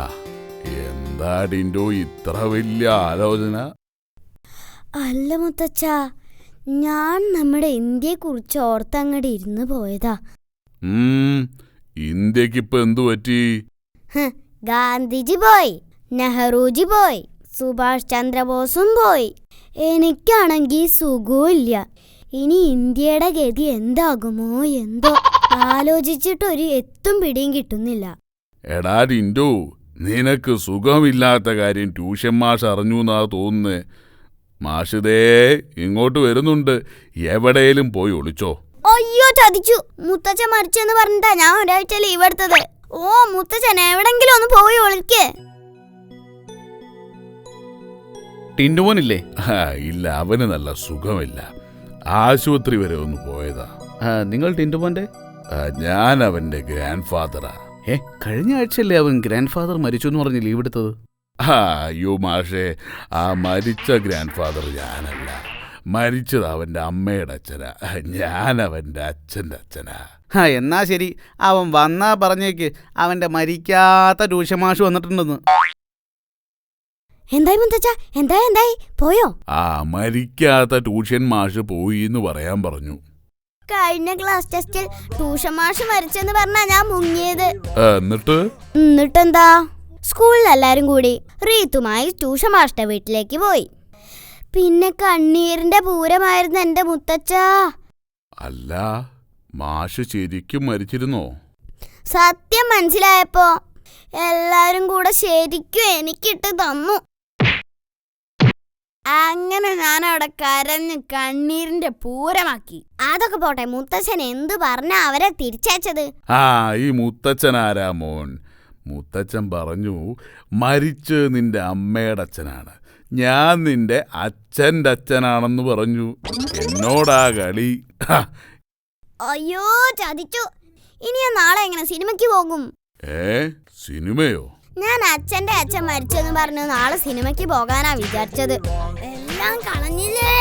ആ എന്താ ടിൻഡു ഇത്ര വലിയ ആലോചന? അല്ല മുത്തച്ഛ, ഞാൻ നമ്മുടെ ഇന്ത്യയെ കുറിച്ച് ഓർത്തങ്ങടെ ഇരുന്ന് പോയതാ. ഇന്ത്യക്കിപ്പോ എന്തു പറ്റി? ഗാന്ധിജി പോയി, നെഹ്റുജി പോയി, സുഭാഷ് ചന്ദ്രബോസും പോയി. എനിക്കാണെങ്കിൽ സുഖമില്ല. ഇനി ഇന്ത്യയുടെ ഗതി എന്താകുമോ എന്തോ. ആലോചിച്ചിട്ടൊരു എത്തും പിടിയും കിട്ടുന്നില്ല. എടാ ടിൻഡു, നിനക്ക് സുഖമില്ലാത്ത കാര്യം ട്യൂഷൻ മാഷ് അറിഞ്ഞു എന്നാ തോന്നുന്നേ. മാഷിതേ ഇങ്ങോട്ട് വരുന്നുണ്ട്. എവിടെയും പോയി ഒളിച്ചോ. അയ്യോ ചതിച്ചു. മുത്തച്ഛൻ മരിച്ചെന്ന് പറഞ്ഞിട്ടാ ഞാൻ ഒരാഴ്ച ലീവ് എടുത്തത്. ഓ മുത്തച്ഛൻ എവിടെങ്കിലും ഒന്ന് പോയി ഒളിക്കേ. ടിൻഡുമോനില്ലേ? ഇല്ല, അവന് നല്ല സുഖമില്ല. ആശുപത്രി വരെ ഒന്ന് പോയതാ. നിങ്ങൾ ടിൻഡുമോന്റെ? ഞാൻ അവന്റെ ഗ്രാൻഡ് ഫാദറാ. കഴിഞ്ഞ ആഴ്ചയല്ലേ അവൻ ഗ്രാൻഡ് ഫാദർ മരിച്ചു എന്ന് പറഞ്ഞ് ലീവ് എടുത്തത്? അയ്യോ മാഷേ, ആ മരിച്ച ഗ്രാൻഡ് ഫാദർ ഞാനല്ല. മരിച്ചത് അവന്റെ അമ്മയുടെ അച്ഛനാ. ഞാൻ അവന്റെ അച്ഛൻ്റെ അച്ഛനാ. എന്നാ ശരി, അവൻ വന്നാ പറഞ്ഞേക്ക് അവന്റെ മരിക്കാത്ത ട്യൂഷൻ മാഷ് വന്നിട്ടുണ്ടെന്ന്. എന്തായി മുത്തച്ഛ, എന്തായി പോയോ? മരിക്കാത്ത ട്യൂഷൻ മാഷ് പോയി എന്ന് പറയാൻ പറഞ്ഞു. കഴിഞ്ഞ ക്ലാസ് ടെസ്റ്റിൽ ട്യൂഷൻ മാഷ് മരിച്ചെന്ന് പറഞ്ഞാ ഞാൻ മുങ്ങിയത്. എന്നിട്ടെന്താ? സ്കൂളിൽ എല്ലാരും കൂടി റീത്തുമായി ട്യൂഷൻ മാഷിന്റെ വീട്ടിലേക്ക് പോയി. പിന്നെ കണ്ണീരിന്റെ പൂരമായിരുന്നു എന്റെ മുത്തച്ഛ. അല്ല, മാഷ് ശരിക്കും മരിച്ചിരുന്നോ? സത്യം മനസ്സിലായപ്പോ എല്ലാരും കൂടെ ശരിക്കും എനിക്കിട്ട് തന്നു. അങ്ങനെ ഞാൻ അവിടെ കരഞ്ഞ് കണ്ണീരിന്റെ പൂരമാക്കി. അതൊക്കെ പോട്ടെ, മുത്തച്ഛൻ എന്തു പറഞ്ഞ അവരെ തിരിച്ചയച്ചത്? ഈ മുത്തച്ഛൻ ആരാ മോൻ? മുത്തച്ഛൻ പറഞ്ഞു മരിച്ച് നിന്റെ അമ്മയുടെ അച്ഛനാണ്, ഞാൻ നിന്റെ അച്ഛൻ്റെ അച്ഛനാണെന്ന് പറഞ്ഞു. എന്നോടാ കളി. അയ്യോ ചതിച്ചു. ഇനി ഞാൻ നാളെ എങ്ങനെ സിനിമയ്ക്ക് പോകും? സിനിമയോ? ഞാൻ അച്ഛന്റെ അച്ഛൻ മരിച്ചെന്ന് പറഞ്ഞു നാളെ സിനിമയ്ക്ക് പോകാനാ വിചാരിച്ചത്. എല്ലാം കളഞ്ഞില്ലേ.